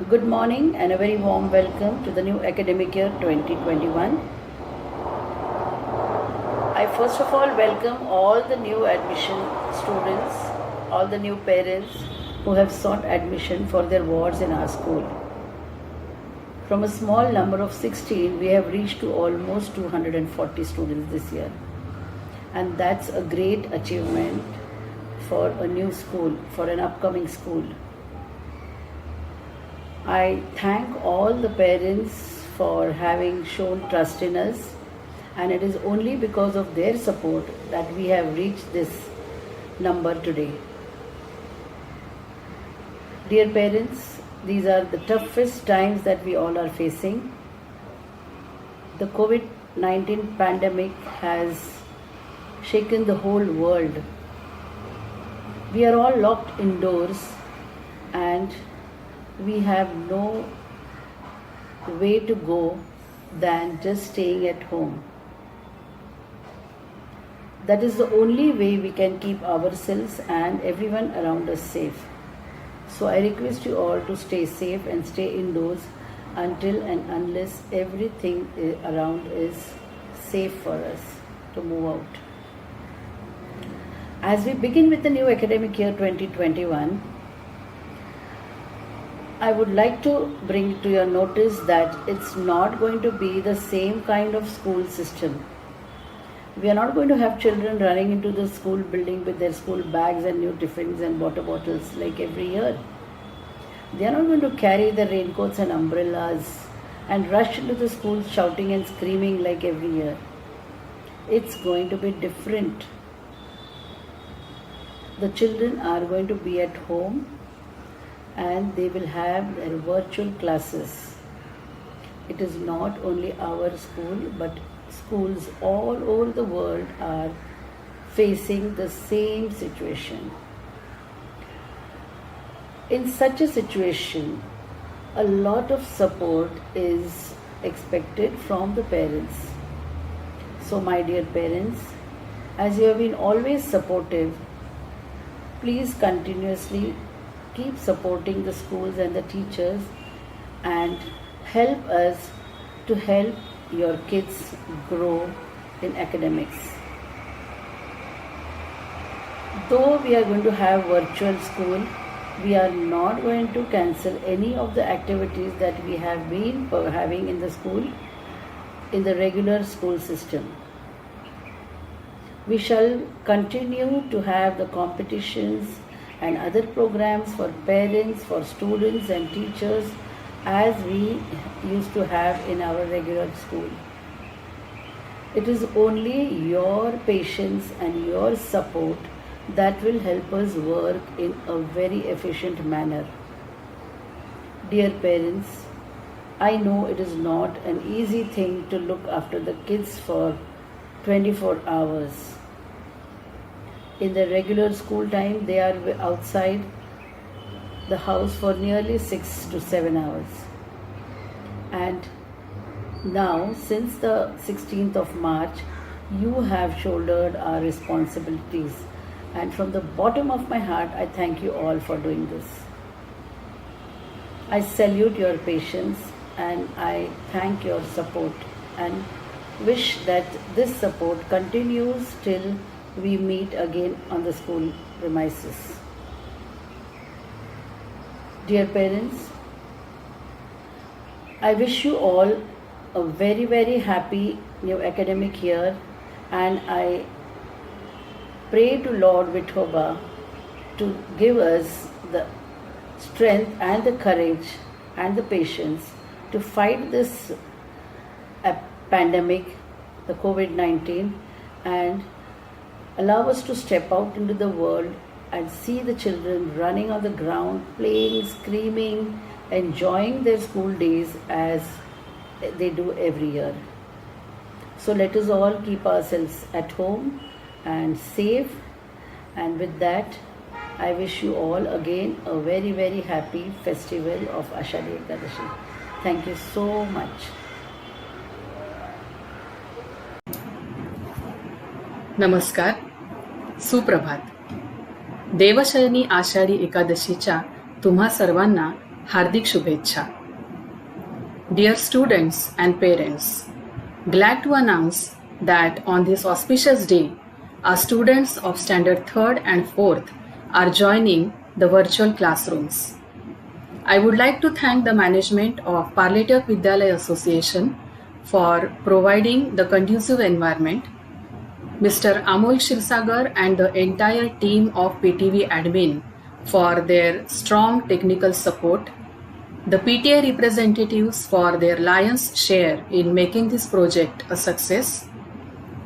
Good morning and a very warm welcome to the new academic year 2021. I first of all welcome all the new admission students, all the new parents who have sought admission for their wards in our school. From a small number of 16, we have reached to almost 240 students this year. And that's a great achievement for a new school, for an upcoming school. I thank all the parents for having shown trust in us, and it is only because of their support that we have reached this number today. Dear parents, these are the toughest times that we all are facing. The COVID-19 pandemic has shaken the whole world. We are all locked indoors and we have no way to go than just staying at home. That is the only way we can keep ourselves and everyone around us safe. So I request you all to stay safe and stay indoors until and unless everything around is safe for us to move out. As we begin with the new academic year 2021, I would like to bring to your notice that it's not going to be the same kind of school system. We are not going to have children running into the school building with their school bags and new tiffins and water bottles like every year. They are not going to carry their raincoats and umbrellas and rush into the school shouting and screaming like every year. It's going to be different. The children are going to be at home and they will have their virtual classes. It is not only our school, but schools all over the world are facing the same situation. In such a situation, a lot of support is expected from the parents. So, my dear parents, as you have been always supportive, please continuously keep supporting the schools and the teachers and help us to help your kids grow in academics. Though we are going to have virtual school, we are not going to cancel any of the activities that we have been having in the school, in the regular school system. We shall continue to have the competitions and other programs for parents, for students and teachers as we used to have in our regular school. It is only your patience and your support that will help us work in a very efficient manner. Dear parents, I know it is not an easy thing to look after the kids for 24 hours. In the regular school time, they are outside the house for nearly 6 to 7 hours. And now, since the 16th of March, you have shouldered our responsibilities. And from the bottom of my heart, I thank you all for doing this. I salute your patience and I thank your support and wish that this support continues till we meet again on the school premises. Dear parents, I wish you all a very, very happy new academic year, and I pray to Lord Vithoba to give us the strength and the courage and the patience to fight this pandemic, the COVID-19, and allow us to step out into the world and see the children running on the ground, playing, screaming, enjoying their school days as they do every year. So let us all keep ourselves at home and safe. And with that, I wish you all again a very, very happy festival of Ashadi Ekadashi. Thank you so much. नमस्कार, सुप्रभात. देवशयनी आषाढी एकादशीच्या तुम्हा सर्वांना हार्दिक शुभेच्छा. Dear students and parents, glad to announce that on this auspicious day, our students of standard 3rd and 4th are joining the virtual classrooms. I would like to thank the management of Parletak Vidyalaya Association for providing the conducive environment, Mr. Amol Shirsagar and the entire team of PTV admin for their strong technical support, the PTA representatives for their lion's share in making this project a success,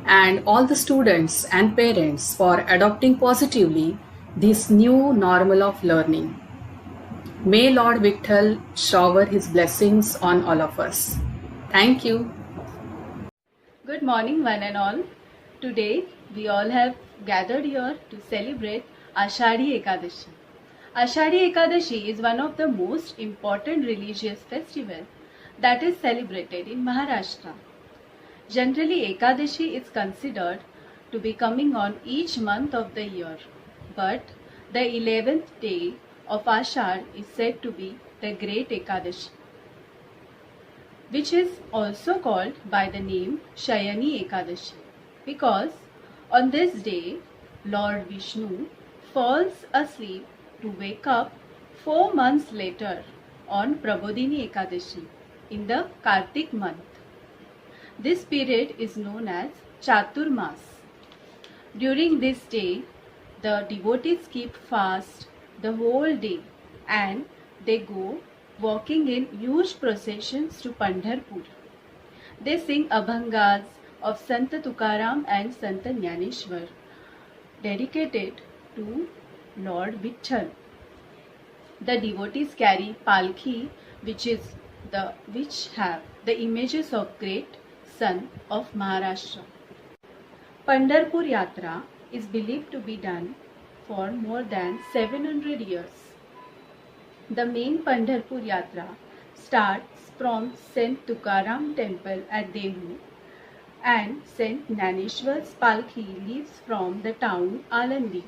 and all the students and parents for adopting positively this new normal of learning. May Lord Vitthal shower his blessings on all of us. Thank you. Good morning, one and all. Today, we all have gathered here to celebrate Ashadhi Ekadashi. Ashadhi Ekadashi is one of the most important religious festivals that is celebrated in Maharashtra. Generally, Ekadashi is considered to be coming on each month of the year, but the 11th day of Ashadh is said to be the Great Ekadashi, which is also called by the name Shayani Ekadashi, because on this day, Lord Vishnu falls asleep to wake up 4 months later on Prabodhini Ekadashi in the Kartik month. This period is known as Chaturmas. During this day, the devotees keep fast the whole day and they go walking in huge processions to Pandharpur. They sing abhangas of Sant Tukaram and Sant Jnaneshwar dedicated to Lord Vitthal. The devotees carry palki, which have the images of great son of Maharashtra. Pandharpur Yatra is believed to be done for more than 700 years. The main Pandharpur Yatra starts from Saint Tukaram temple at Dehu, and Saint Jnaneshwar's palki leaves from the town Alandi.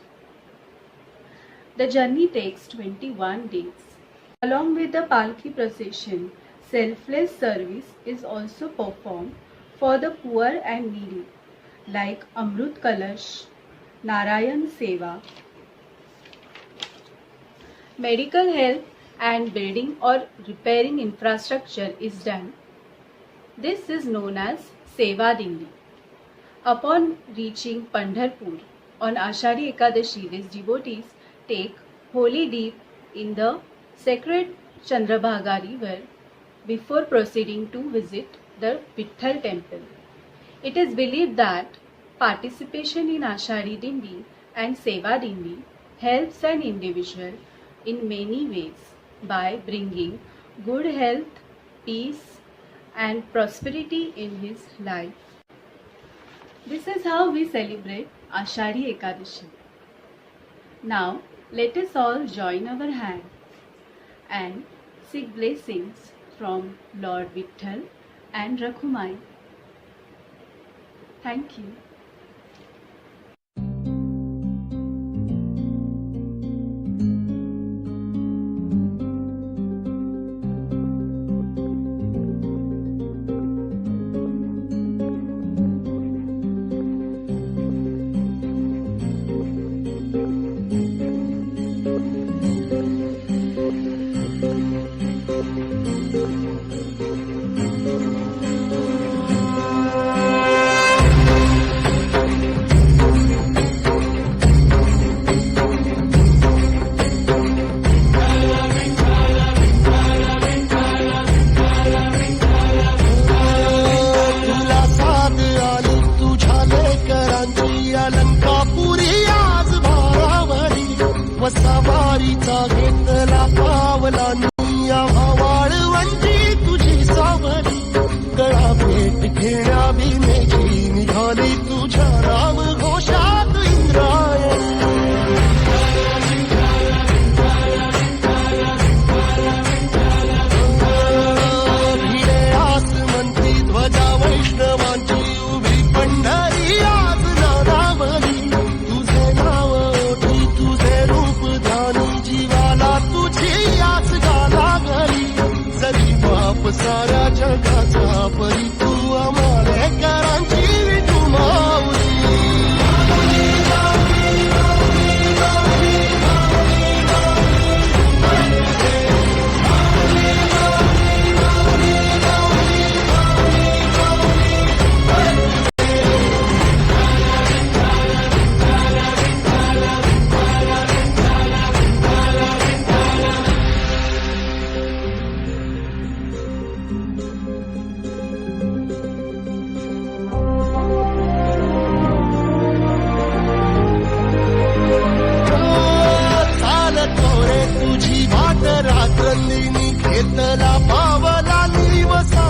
The journey takes 21 days. Along with the palki procession, selfless service is also performed for the poor and needy, like Amrut Kalash, Narayan Seva. Medical help and building or repairing infrastructure is done. This is known as Seva Dindi. Upon reaching Pandharpur on Ashadhi Ekadashi, these devotees take holy dip in the sacred Chandrabhaga river before proceeding to visit the Vitthal temple. It is believed that participation in Ashadhi Dindi and Seva Dindi helps an individual in many ways by bringing good health, peace, and prosperity in his life. This is how we celebrate Ashadhi Ekadashi. Now, let us all join our hands and seek blessings from Lord Vitthal and Rakhumai. Thank you. साऱ्या जगाचा परी तू आम्हालेकरांची विठू माऊली. तुझी वाट रात्रंदिनी घेतला पावला निवसा.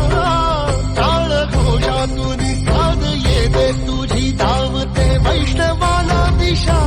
टाळ घोषातून साध येते तुझी धावते वैष्णवाला दिशा.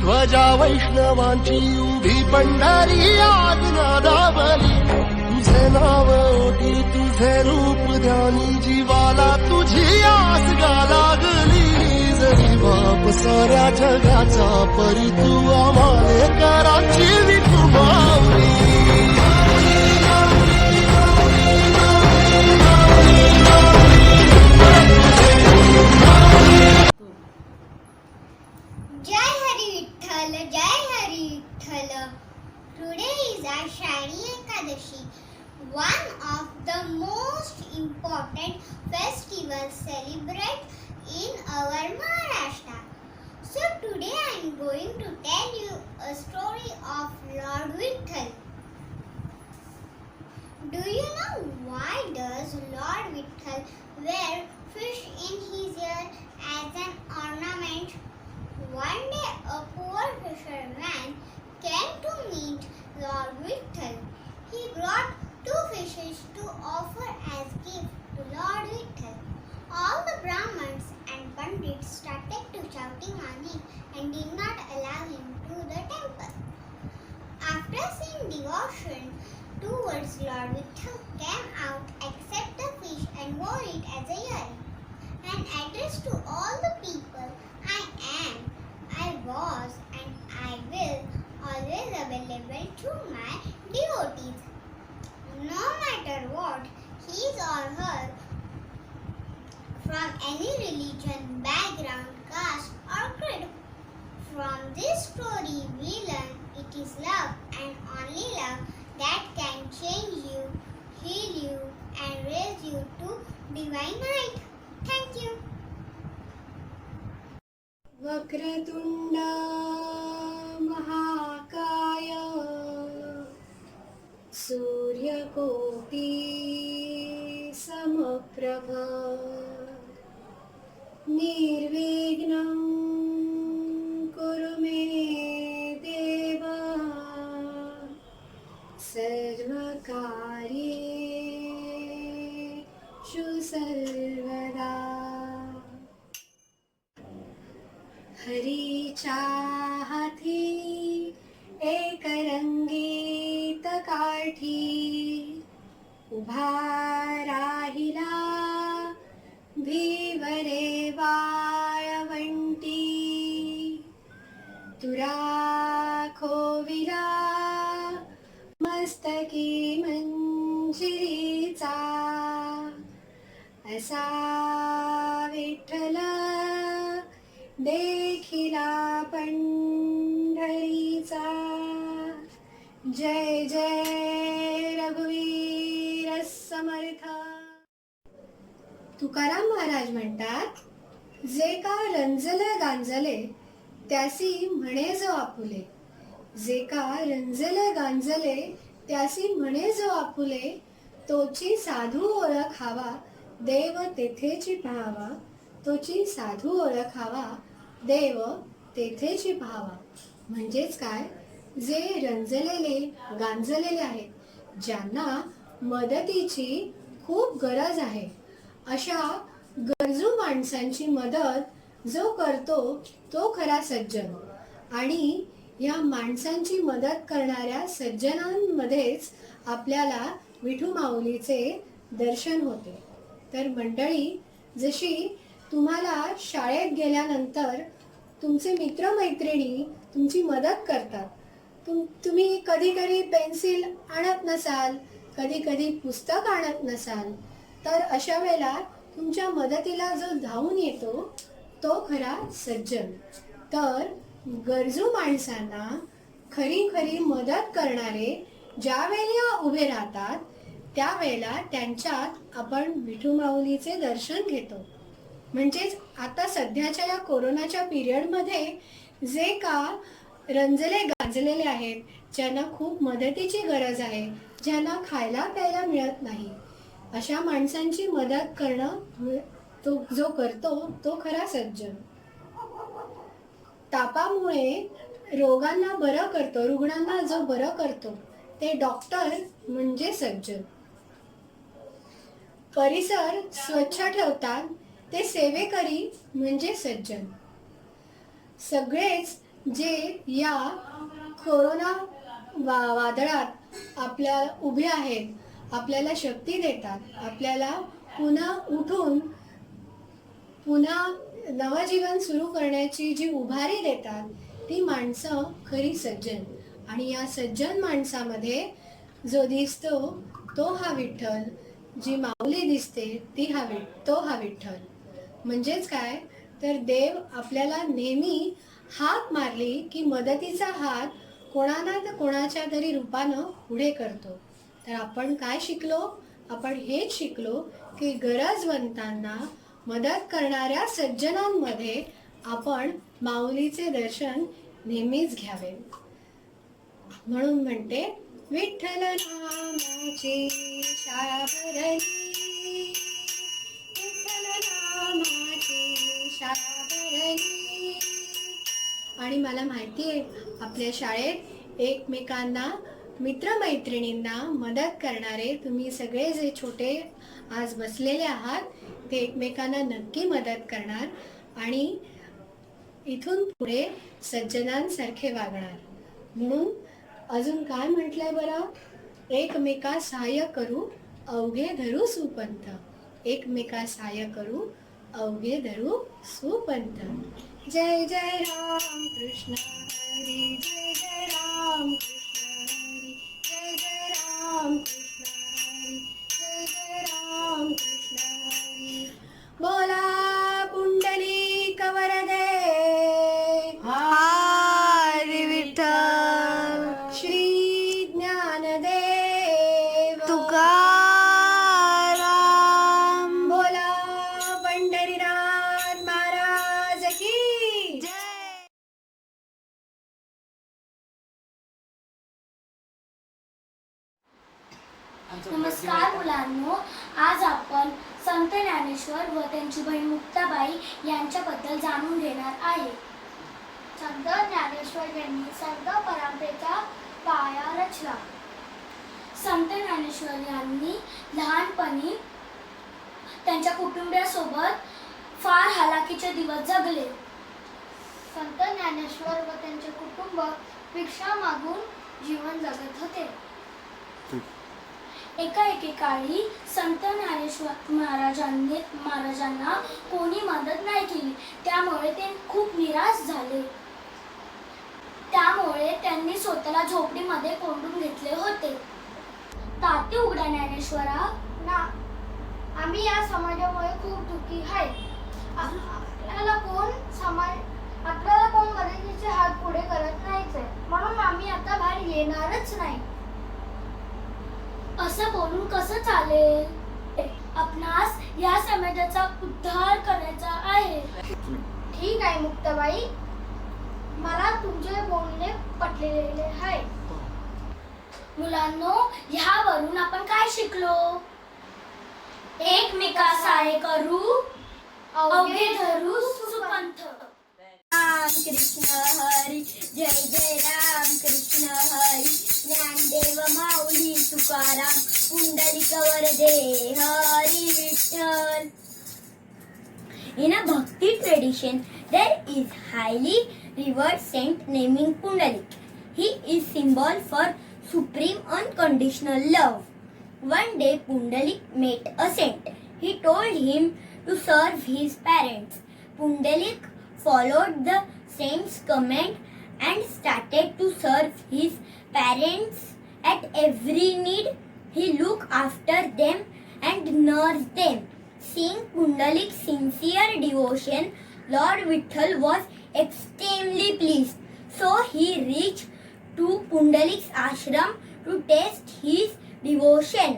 ध्वजा वैष्णवांची उभी पंढरी आज्ञादावली. तुझे नाव ओटी तुझे रूप ध्यानी जीवाला तुझी आस गा लागली. जरी बाप साऱ्या जगाचा परी तू आम्हालेकरांची विठू माऊली. Jai Hari Vitthal, Jai Hari Vitthal. Today is Ashadi Ekadashi, one of the most important festivals celebrated in our Maharashtra. So today I am going to tell you a story of Lord Vitthal. Do you know why does Lord Vitthal wear fish in his ear as an ornament? One day a poor fisherman came to meet Lord Vitthal. He brought 2 fishes to offer as gift to Lord Vitthal. All the Brahmins and Pandits started to shouting on him and did not allow him to the temple. After seeing devotion towards Lord Vitthal came out, accept the fish and wore it as a earring. An address to all the people, I am, I was and I will always available to my devotees. No matter what his or her from any religion, background, caste or creed. From this story we learn it is love and only love that can change you, heal you and raise you to divine height. Thank you. Vakratunda महाकाय सूर्यकोटि समप्रभ निर्विघ्नं कुरु मे देव सर्वकार्येषु सर्वदा. हरीच्या हाती एक रंगीत काठी उभा राहिला भीवरे वाळवंटी. तुरा खोविला मस्तकी मंजिरीचा असा विठ्ठल देखिला पंढरीचा. जय जय रघुवीर समर्थ. तुकाराम महाराज म्हणतात, जे का रंजले गांजले त्यासी म्हणे जो आपुले. जे का रंजले गांजले त्यासी म्हणे जो आपुले. तोची साधू ओळखावा देव तेथेची पाहावा. तोची साधू ओळखावा देव तेथेची पाहावा. म्हणजेच काय, जे रंजलेले गांजलेले आहेत, ज्यांना मदतीची खूप गरज आहे. अशा गरजू माणसांची मदत जो करतो तो खरा सज्जन. आणि या माणसांची मदत करणाऱ्या सज्जनांमध्येच आपल्याला विठू माऊलीचे दर्शन होते. तर मंडळी, जशी तुम्हाला शाळेत गेल्यानंतर तुमचे मित्रमैत्रिणी तुमची मदत करतात, तुम्ही कधी कधी पेन्सिल आणत नसाल, कधी कधी पुस्तक आणत नसाल, तर अशा वेळेला तुमच्या मदतीला जो धावून येतो तो खरा सज्जन. तर गरजू माणसांना खरी खरी मदत करणारे ज्या वेळेला उभे राहतात त्यावेळेला त्यांच्यात आपण विठू माऊलीचे दर्शन घेतो. म्हणजेच आता सध्याच्या या कोरोनाच्या पिरियडमध्ये जे का रंजले गांजलेले आहेत, ज्यांना खूप मदतीची गरज आहे, ज्यांना खायला प्यायला मिळत नाही, अशा माणसांची मदत करणं तो जो करतो तो खरा सज्जन. तापामुळे रोगांना बरं करतो, रुग्णांना जो बरं करतो ते डॉक्टर म्हणजे सज्जन. परिसर स्वच्छ ठेवतात ते सेवेकरी म्हणजे सज्जन. सगळेच जे या कोरोना वादळात आपल्या उभे आहेत, आपल्याला शक्ती देतात, आपल्याला पुन्हा उठून पुन्हा नवजीवन सुरू करण्याची जी उभारी देतात ती माणसं खरी सज्जन. आणि या सज्जन माणसामध्ये जो दिसतो तो हा विठ्ठल, जी माऊली दिसते तो हा विठ्ठल. म्हणजेच काय तर देव आपल्याला नेहमी हाक मारली की मदतीचा हात कोणाला तर कोणाच्या तरी रूपानं पुढे करतो. तर आपण काय शिकलो? आपण हेच शिकलो की गरजवंतांना मदत करणाऱ्या सज्जनांमध्ये आपण माऊलीचे दर्शन नेहमीच घ्यावे. म्हणून म्हणते, विठ्ठल नामाची शाळा भरली, विठ्ठल नामाची शाळा भरली. आणि मला माहिती आहे आपल्या शाळेत एकमेकांना, मित्रमैत्रिणींना मदत करणारे तुम्ही सगळे जे छोटे आज बसलेले आहात ते एकमेकांना नक्की मदत करणार आणि इथून पुढे सज्जनांसारखे वागणार. म्हणून अजून काय म्हटलंय बरं? एकमेका सहाय्य करू अवघे धरू सुपंथ, एकमेका सहाय्य करू अवघे धरू सुपंथ. जय जय राम कृष्ण हरी, जय जय राम कृष्ण हरी, जय जय राम कृष्ण हरी, जय जय राम कृष्ण हरी. बोला पुंडलिक वरदे हरी विठ्ठल श्री ज्ञानदेव तुकाराम. बोला पंढरीनाथ महाराज की जय. नमस्कार मुलांनो, आज आपण संत ज्ञानेश्वर व त्यांची बहीण मुक्ताबाई यांच्याबद्दल जाणून घेणार आहे. संत ज्ञानेश्वर यांनी संत परंपरेचा पाया रचला. संत ज्ञानेश्वर यांनी लहानपणी त्यांच्या कुटुंबियासोबत फार हालाकीचे दिवस जगले. संत ज्ञानेश्वर व त्यांचे कुटुंब भिक्षा मागून जीवन जगत होते. एकेकाळी संत ज्ञानेश्वर महाराजांना कोणी मदत नाही केली, त्यामुळे ते खूप निराश झाले. त्यामुळे त्यांनी स्वतःला झोपडीमध्ये कोंडून घेतले होते. ताती उघडा ज्ञानेश्वरा ना, आम्ही या समाजामुळे खूप दुःखी आहे. आपल्याला कोण मदतीचे हात पुढे करत नाहीच, म्हणून आम्ही आता बाहेर येणारच नाही. असं बोलून कसं चालेल? आपणास या समाजाचा उद्धार करायचा आहे. ठीक आहे मुक्ताबाई, मला तुमचे बोलणे पटलेले आहे. मुलांनो, ह्यावरून आपण काय शिकलो? एकमेका सहाय्य करू अवघे धरू सुपंथ. राम कृष्ण हरी, जय जय राम कृष्ण हरी, ज्ञानदेव माऊली तुकाराम. पुंडलिक वरदे Hari Vitthal. In a Bhakti tradition, there is highly revered saint naming Pundalik. He is symbol for supreme unconditional love. One day Pundalik met a saint. He told him to serve his parents. Pundalik followed the saint's command and started to serve his parents at every need. He looked after them and nursed them. Seeing Pundalik's sincere devotion, Lord Vitthal was extremely pleased. So he reached to Pundalik's ashram to test his devotion.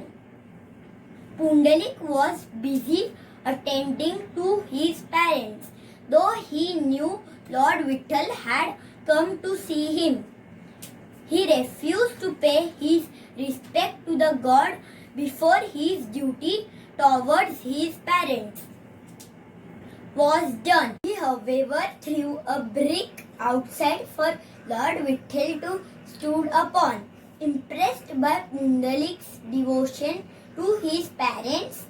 Pundalik was busy attending to his parents, though he knew Lord Vitthal had come to see him. He refused to pay his respect to the god before his duty towards his parents was done. He, however, threw a brick outside for Lord Vitthal to stood upon. Impressed by Pundalik's devotion to his parents,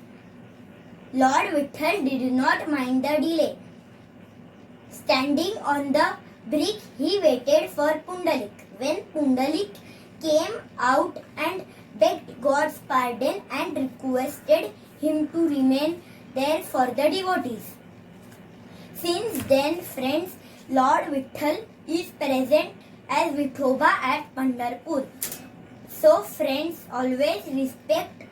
Lord Vitthal did not mind the delay. Standing on the brick, he waited for Pundalik. When Pundalik came out and begged God's pardon and requested him to remain there for the devotees. Since then, friends, Lord Vitthal is present as Vithoba at Pandharpur. So, friends, always respect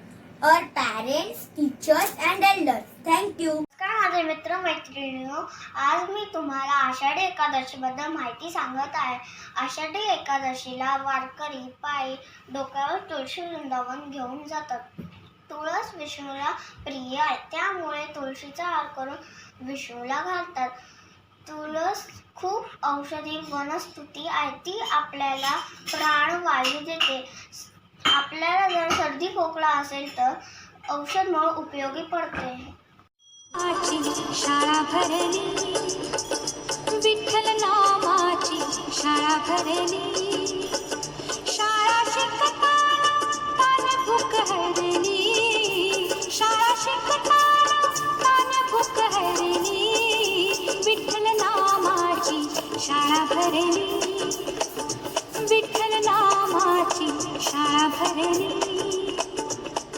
our parents, teachers and elders. Thank you. नमस्कार माझे मित्र मैत्रिणींनो, आज मी तुम्हाला आषाढी एकादशीबद्दल माहिती सांगत आहे. आषाढी एकादशीला वारकरी पायी डोक्यावर तुळशी वृंदावन घेऊन जातात. तुळस विष्णूला प्रिय आहे, त्यामुळे तुळशीचा हार करून विष्णूला घालतात. तुळस खूप औषधी वनस्पती आहे. ती आपल्याला प्राणवायू देते. आपल्याला जर सर्दी खोकला असेल तर औषध म्हणून उपयोगी पडते. शाळा भरली विठ्ठल नामाची शाळा भरली. शाळा शिकताना तान भूक हरली. शाळा शिकताना तान भूक हरली. विठ्ठल नामाची शाळा भरली. विठ्ठल नामाची शाळा भरली.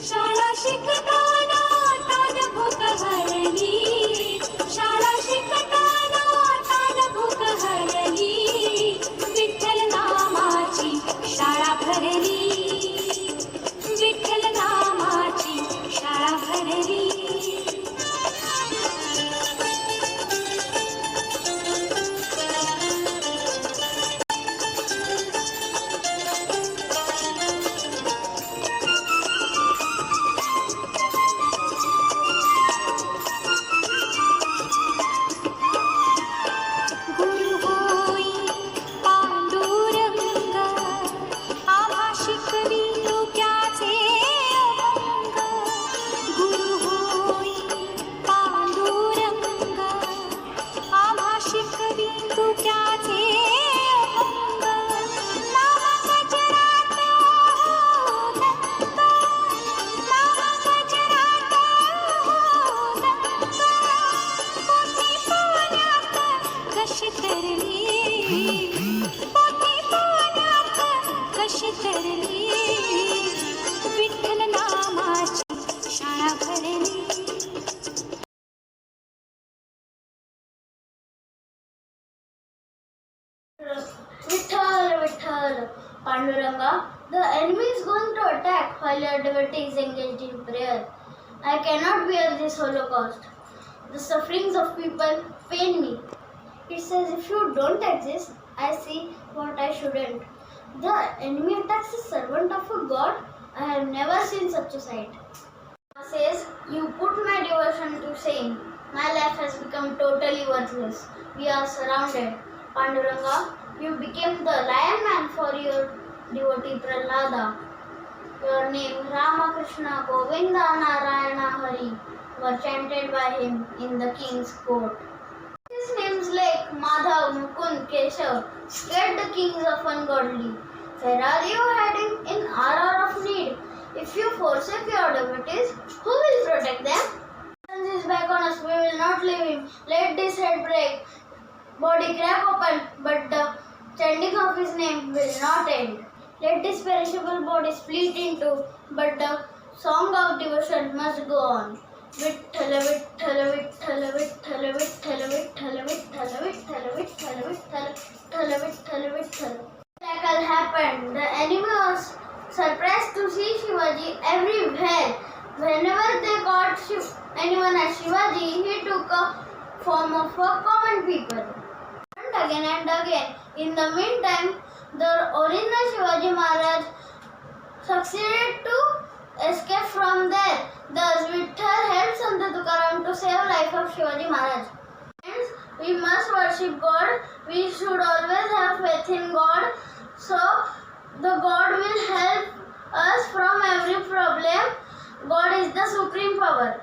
शाळा शिकताना तान भूक हरली. शाळा शिकताना तान भूक हरली. विठ्ठल नामाची शाळा भरली. विठ्ठल नामाची शाळा भरली. विठ्ठल नामाची शाळा भरली. Vitthal, Vitthal, Panduranga, the enemy is going to attack while your devotee is engaged in prayer. I cannot bear this holocaust. The sufferings of people pain me. It says if you don't exist, I see what I shouldn't. The enemy attacks a servant of a god. I have never seen such a sight. Says, you put my devotion to shame. My life has become totally worthless. We are surrounded. Panduranga, you became the lion man for your devotee Prahlada. Your name Ramakrishna, Govinda, Narayana, Hari were chanted by him in the king's court. His names like Madhav, Mukund, Keshav scared the kings of ungodly. Where are you hiding in hour of need? If you forsake your devotees, who will protect them? Turns his back on us, we will not leave him. Let this head break, body crack open, but the chanting of his name will not end. Let this perishable body split in two, but the song of devotion must go on. Vitthala, Vitthala, Vitthala, Vitthala, Vitthala, Vitthala, Vitthala, Vitthala, Vitthala, Vitthala, Vitthala, Vitthala, Vitthala. Miracle happened. The enemy was surprised to see Shivaji everywhere. Whenever they caught anyone as Shivaji, he took a form of a common people. And again. In the meantime, the original Shivaji Maharaj succeeded to escape from there. Thus, Vitthal helped Sant Tukaram to save life of Shivaji Maharaj. Friends, we must worship God. We should always have faith in God. So, the God will help us from every problem. God is the supreme power.